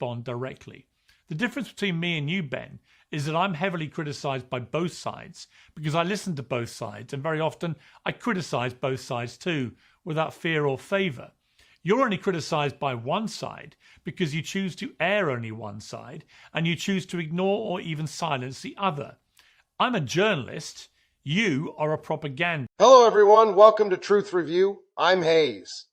respond directly. The difference between me and you, Ben, is that I'm heavily criticised by both sides because I listen to both sides, and very often I criticise both sides too, without fear or favour. You're only criticised by one side because you choose to air only one side and you choose to ignore or even silence the other. I'm a journalist. You are a propagandist. Hello, everyone. Welcome to Truth Review. I'm Hayes.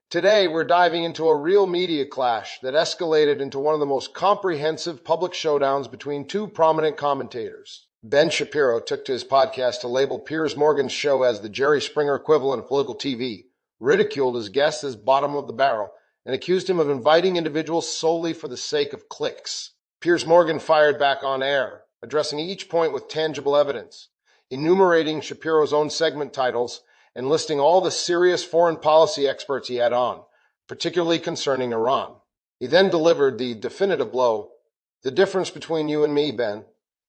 Today, we're diving into a real media clash that escalated into one of the most comprehensive public showdowns between two prominent commentators. Ben Shapiro took to his podcast to label Piers Morgan's show as the Jerry Springer equivalent of political TV, ridiculed his guest as bottom of the barrel, and accused him of inviting individuals solely for the sake of clicks. Piers Morgan fired back on air, addressing each point with tangible evidence, enumerating Shapiro's own segment titles, and listing all the serious foreign policy experts he had on, particularly concerning Iran. He then delivered the definitive blow. The difference between you and me, Ben,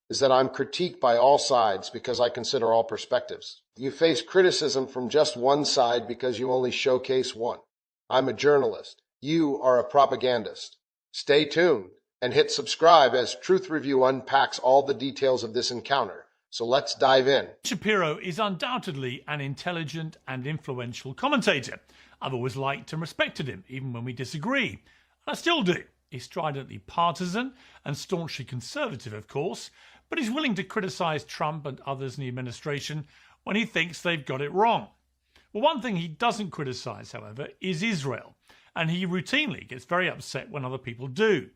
is that I'm critiqued by all sides because I consider all perspectives. You face criticism from just one side because you only showcase one. I'm a journalist. You are a propagandist. Stay tuned and hit subscribe as Truth Review unpacks all the details of this encounter. So let's dive in. Shapiro is undoubtedly an intelligent and influential commentator. I've always liked and respected him, even when we disagree. And I still do. He's stridently partisan and staunchly conservative, of course, but he's willing to criticise Trump and others in the administration when he thinks they've got it wrong. Well, one thing he doesn't criticise, however, is Israel, and he routinely gets very upset when other people do.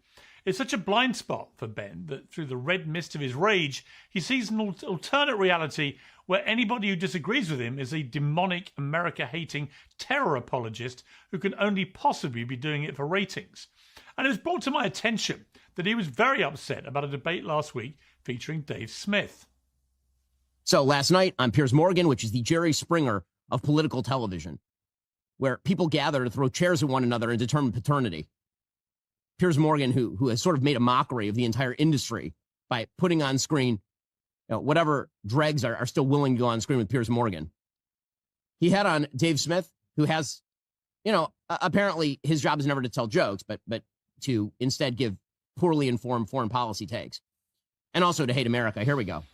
It's such a blind spot for Ben that through the red mist of his rage, he sees an alternate reality where anybody who disagrees with him is a demonic, America-hating terror apologist who can only possibly be doing it for ratings. And it was brought to my attention that he was very upset about a debate last week featuring Dave Smith. So last night on Piers Morgan, which is the Jerry Springer of political television, where people gather to throw chairs at one another and determine paternity. Piers Morgan, who has sort of made a mockery of the entire industry by putting on screen whatever dregs are still willing to go on screen with Piers Morgan. He had on Dave Smith, who has, apparently his job is never to tell jokes, but to instead give poorly informed foreign policy takes. And also to hate America. Here we go.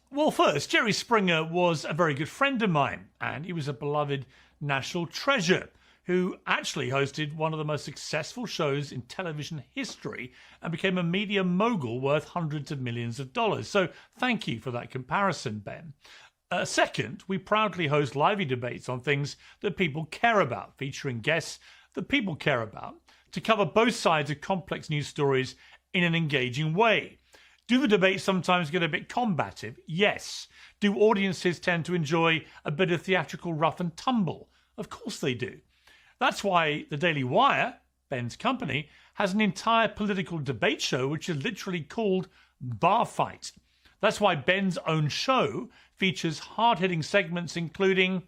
Well, first, Jerry Springer was a very good friend of mine, and he was a beloved national treasure who actually hosted one of the most successful shows in television history and became a media mogul worth hundreds of millions of dollars. So thank you for that comparison, Ben. Second, we proudly host lively debates on things that people care about, featuring guests that people care about, to cover both sides of complex news stories in an engaging way. Do the debates sometimes get a bit combative? Yes. Do audiences tend to enjoy a bit of theatrical rough and tumble? Of course they do. That's why the Daily Wire, Ben's company, has an entire political debate show which is literally called Barfight. That's why Ben's own show features hard-hitting segments including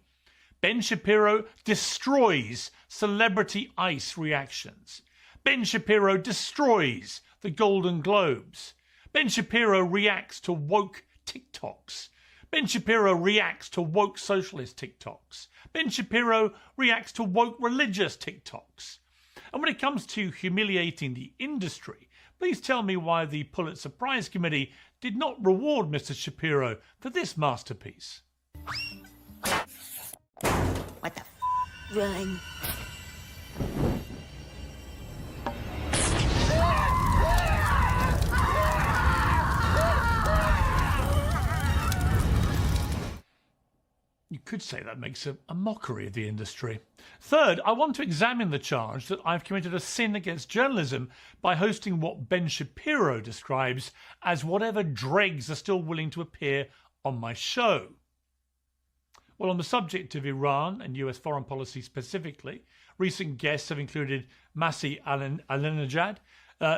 Ben Shapiro destroys celebrity ice reactions. Ben Shapiro destroys the Golden Globes. Ben Shapiro reacts to woke TikToks. Ben Shapiro reacts to woke socialist TikToks. Ben Shapiro reacts to woke religious TikToks. And when it comes to humiliating the industry, please tell me why the Pulitzer Prize Committee did not reward Mr. Shapiro for this masterpiece. What the run? You could say that makes a mockery of the industry. Third, I want to examine the charge that I've committed a sin against journalism by hosting what Ben Shapiro describes as whatever dregs are still willing to appear on my show. Well, on the subject of Iran and US foreign policy specifically, recent guests have included Masih Alinejad,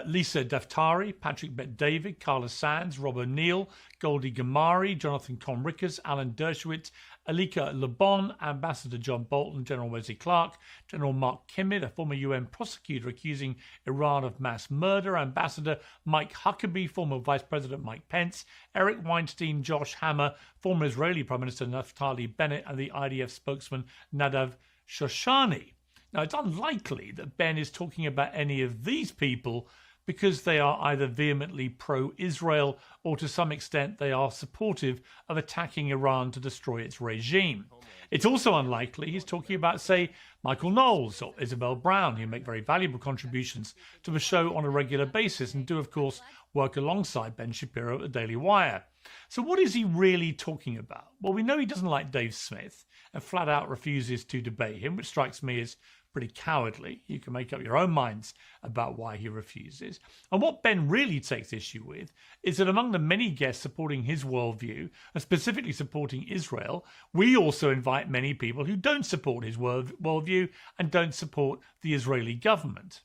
Lisa Daftari, Patrick Bet-David, Carla Sands, Rob O'Neill, Goldie Gamari, Jonathan Conrickas, Alan Dershowitz, Alika Lebon, Ambassador John Bolton, General Wesley Clark, General Mark Kimmett, a former UN prosecutor accusing Iran of mass murder, Ambassador Mike Huckabee, former Vice President Mike Pence, Eric Weinstein, Josh Hammer, former Israeli Prime Minister Naftali Bennett, and the IDF spokesman Nadav Shoshani. Now, it's unlikely that Ben is talking about any of these people because they are either vehemently pro-Israel or to some extent they are supportive of attacking Iran to destroy its regime. It's also unlikely he's talking about, say, Michael Knowles or Isabel Brown, who make very valuable contributions to the show on a regular basis and do, of course, work alongside Ben Shapiro at the Daily Wire. So what is he really talking about? Well, we know he doesn't like Dave Smith and flat out refuses to debate him, which strikes me as pretty cowardly. You can make up your own minds about why he refuses. And what Ben really takes issue with is that among the many guests supporting his worldview, and specifically supporting Israel, we also invite many people who don't support his worldview and don't support the Israeli government.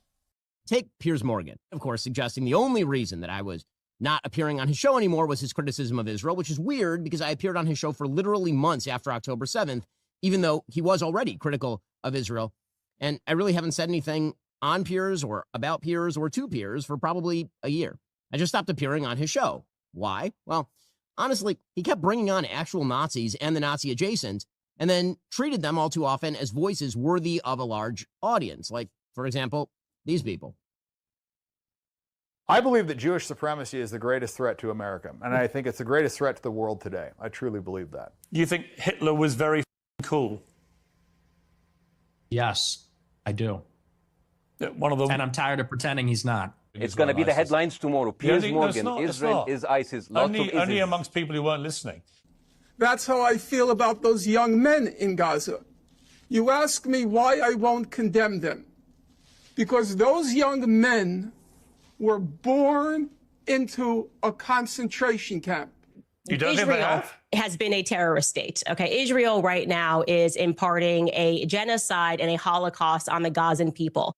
Take Piers Morgan, of course, suggesting the only reason that I was not appearing on his show anymore was his criticism of Israel, which is weird because I appeared on his show for literally months after October 7th, even though he was already critical of Israel. And I really haven't said anything on Piers or about Piers or to Piers for probably a year. I just stopped appearing on his show. Why? Well, honestly, he kept bringing on actual Nazis and the Nazi adjacent and then treated them all too often as voices worthy of a large audience. Like, for example, these people. I believe that Jewish supremacy is the greatest threat to America, and I think it's the greatest threat to the world today. I truly believe that. You think Hitler was very cool? Yes, I do. One of them. And I'm tired of pretending he's not. It's going to be the headlines tomorrow. Piers Morgan, Israel is ISIS. Only amongst people who weren't listening. That's how I feel about those young men in Gaza. You ask me why I won't condemn them. Because those young men were born into a concentration camp. You don't think they have? Has been a terrorist state. Okay, Israel right now is imparting a genocide and a Holocaust on the Gazan people.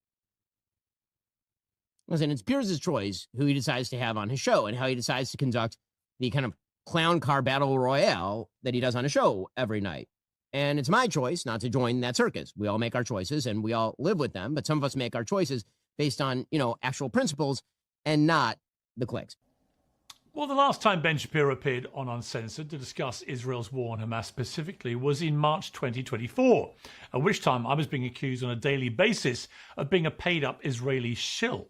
Listen, it's Piers' choice who he decides to have on his show and how he decides to conduct the kind of clown car battle royale that he does on a show every night. And it's my choice not to join that circus. We all make our choices and we all live with them, but some of us make our choices based on, actual principles and not the clicks. Well, the last time Ben Shapiro appeared on Uncensored to discuss Israel's war on Hamas specifically was in March 2024, at which time I was being accused on a daily basis of being a paid-up Israeli shill.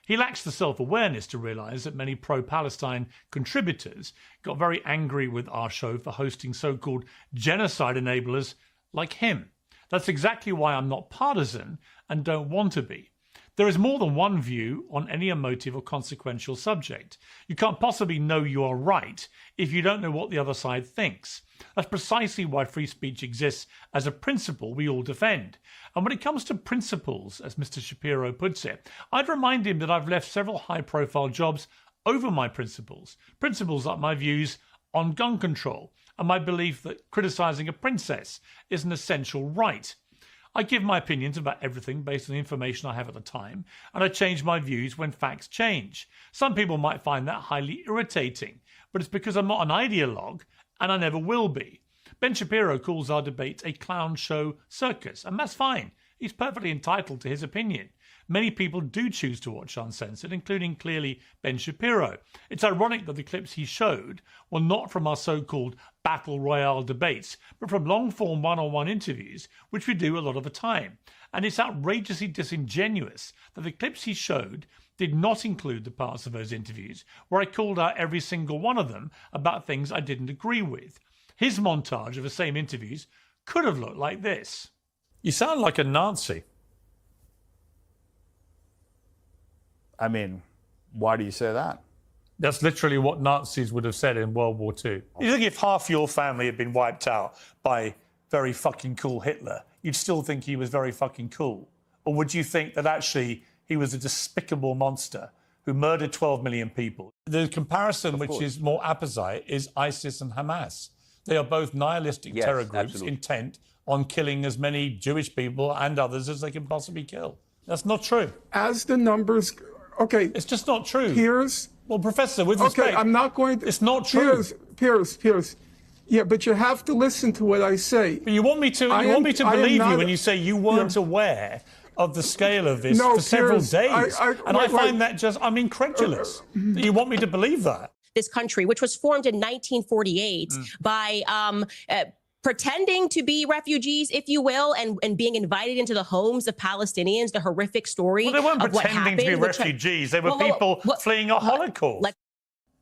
He lacks the self-awareness to realise that many pro-Palestine contributors got very angry with our show for hosting so-called genocide enablers like him. That's exactly why I'm not partisan and don't want to be. There is more than one view on any emotive or consequential subject. You can't possibly know you are right if you don't know what the other side thinks. That's precisely why free speech exists as a principle we all defend. And when it comes to principles, as Mr. Shapiro puts it, I'd remind him that I've left several high-profile jobs over my principles. Principles like my views on gun control and my belief that criticising a princess is an essential right. I give my opinions about everything based on the information I have at the time, and I change my views when facts change. Some people might find that highly irritating, but it's because I'm not an ideologue, and I never will be. Ben Shapiro calls our debate a clown show circus, and that's fine. He's perfectly entitled to his opinion. Many people do choose to watch Uncensored, including clearly Ben Shapiro. It's ironic that the clips he showed were not from our so-called battle royale debates, but from long-form one-on-one interviews, which we do a lot of the time. And it's outrageously disingenuous that the clips he showed did not include the parts of those interviews where I called out every single one of them about things I didn't agree with. His montage of the same interviews could have looked like this. You sound like a Nazi. I mean, why do you say that? That's literally what Nazis would have said in World War II. You think if half your family had been wiped out by very fucking cool Hitler, you'd still think he was very fucking cool? Or would you think that actually he was a despicable monster who murdered 12 million people? The comparison, which is more apposite, is ISIS and Hamas. They are both nihilistic terror groups intent on killing as many Jewish people and others as they can possibly kill. That's not true. As the numbers... Okay. It's just not true. Piers... Well, Professor, with respect... Okay, I'm not going to... It's not true. Piers. Yeah, but you have to listen to what I say. But you want me to believe you when you say you weren't aware of the scale of this for several days. I find that just... I'm incredulous. You want me to believe that? This country, which was formed in 1948 by pretending to be refugees, if you will, and being invited into the homes of Palestinians, the horrific story Well, they weren't of what pretending happened. to be refugees. They were people fleeing a Holocaust.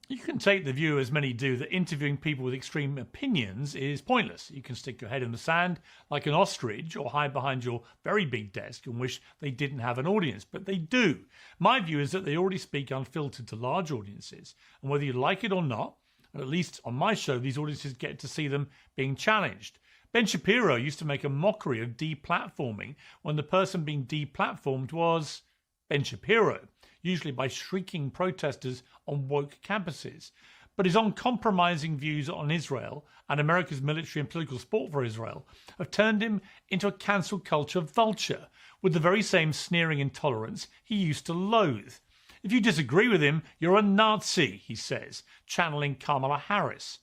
You can take the view, as many do, that interviewing people with extreme opinions is pointless. You can stick your head in the sand like an ostrich or hide behind your very big desk and wish they didn't have an audience, but they do. My view is that they already speak unfiltered to large audiences, and whether you like it or not, and at least on my show, these audiences get to see them being challenged. Ben Shapiro used to make a mockery of deplatforming when the person being deplatformed was Ben Shapiro, usually by shrieking protesters on woke campuses. But his uncompromising views on Israel and America's military and political support for Israel have turned him into a cancel culture vulture with the very same sneering intolerance he used to loathe. If you disagree with him, you're a Nazi, he says, channeling Kamala Harris.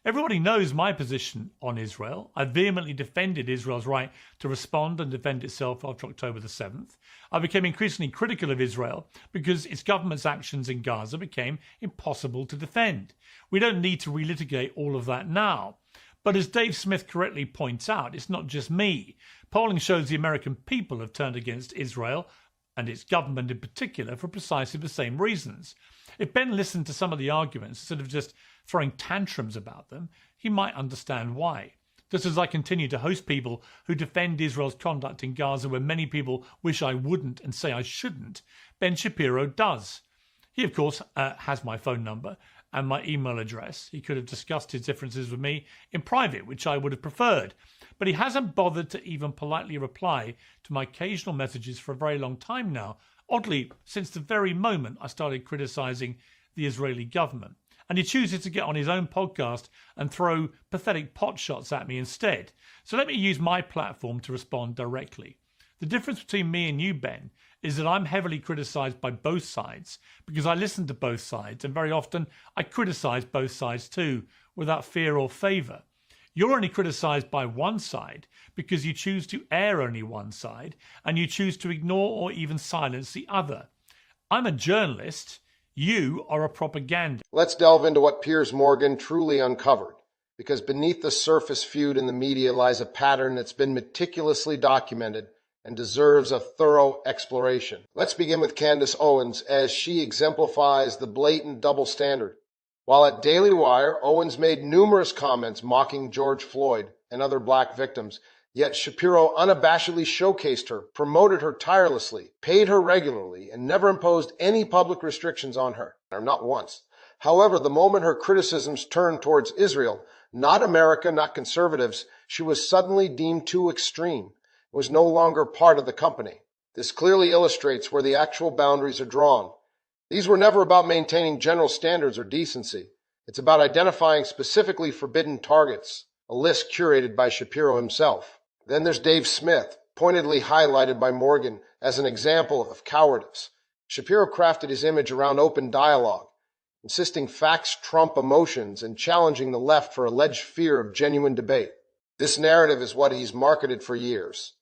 Everybody knows my position on Israel. I vehemently defended Israel's right to respond and defend itself after October the 7th. I became increasingly critical of Israel because its government's actions in Gaza became impossible to defend. We don't need to relitigate all of that now. But as Dave Smith correctly points out, it's not just me. Polling shows the American people have turned against Israel and its government in particular for precisely the same reasons. If Ben listened to some of the arguments instead of just throwing tantrums about them, he might understand why. Just as I continue to host people who defend Israel's conduct in Gaza when many people wish I wouldn't and say I shouldn't, Ben Shapiro does. He, of course, has my phone number and my email address. He could have discussed his differences with me in private, which I would have preferred. But he hasn't bothered to even politely reply to my occasional messages for a very long time now, oddly, since the very moment I started criticizing the Israeli government. And he chooses to get on his own podcast and throw pathetic pot shots at me instead. So let me use my platform to respond directly. The difference between me and you, Ben, is that I'm heavily criticized by both sides because I listen to both sides, and very often I criticize both sides too, without fear or favor. You're only criticized by one side because you choose to air only one side and you choose to ignore or even silence the other. I'm a journalist. You are a propagandist. Let's delve into what Piers Morgan truly uncovered, because beneath the surface feud in the media lies a pattern that's been meticulously documented and deserves a thorough exploration. Let's begin with Candace Owens, as she exemplifies the blatant double standard. While at Daily Wire, Owens made numerous comments mocking George Floyd and other black victims, yet Shapiro unabashedly showcased her, promoted her tirelessly, paid her regularly, and never imposed any public restrictions on her, or not once. However, the moment her criticisms turned towards Israel, not America, not conservatives, she was suddenly deemed too extreme, was no longer part of the company. This clearly illustrates where the actual boundaries are drawn. These were never about maintaining general standards or decency. It's about identifying specifically forbidden targets, a list curated by Shapiro himself. Then there's Dave Smith, pointedly highlighted by Morgan as an example of cowardice. Shapiro crafted his image around open dialogue, insisting facts trump emotions and challenging the left for alleged fear of genuine debate. This narrative is what he's marketed for years.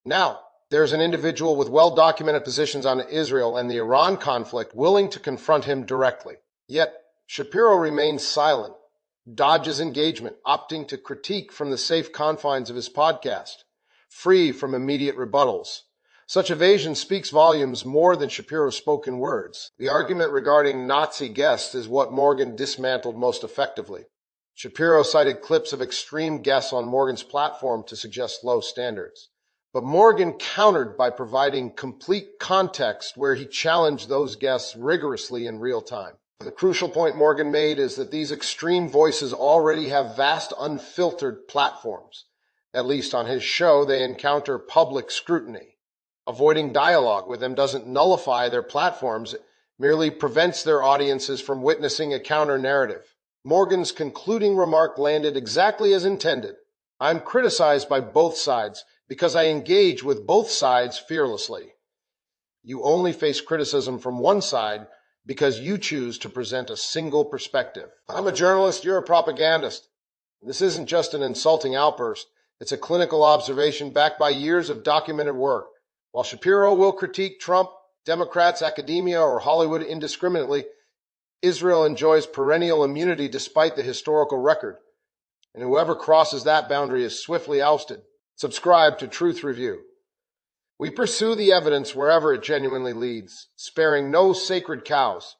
Now, there's an individual with well-documented positions on Israel and the Iran conflict willing to confront him directly. Yet, Shapiro remains silent, dodges engagement, opting to critique from the safe confines of his podcast, free from immediate rebuttals. Such evasion speaks volumes more than Shapiro's spoken words. The argument regarding Nazi guests is what Morgan dismantled most effectively. Shapiro cited clips of extreme guests on Morgan's platform to suggest low standards. But Morgan countered by providing complete context where he challenged those guests rigorously in real time. The crucial point Morgan made is that these extreme voices already have vast unfiltered platforms. At least on his show, they encounter public scrutiny. Avoiding dialogue with them doesn't nullify their platforms, it merely prevents their audiences from witnessing a counter-narrative. Morgan's concluding remark landed exactly as intended. I'm criticized by both sides because I engage with both sides fearlessly. You only face criticism from one side because you choose to present a single perspective. I'm a journalist, you're a propagandist. This isn't just an insulting outburst. It's a clinical observation backed by years of documented work. While Shapiro will critique Trump, Democrats, academia, or Hollywood indiscriminately, Israel enjoys perennial immunity despite the historical record. and whoever crosses that boundary is swiftly ousted. Subscribe to Truth Review. We pursue the evidence wherever it genuinely leads, sparing no sacred cows.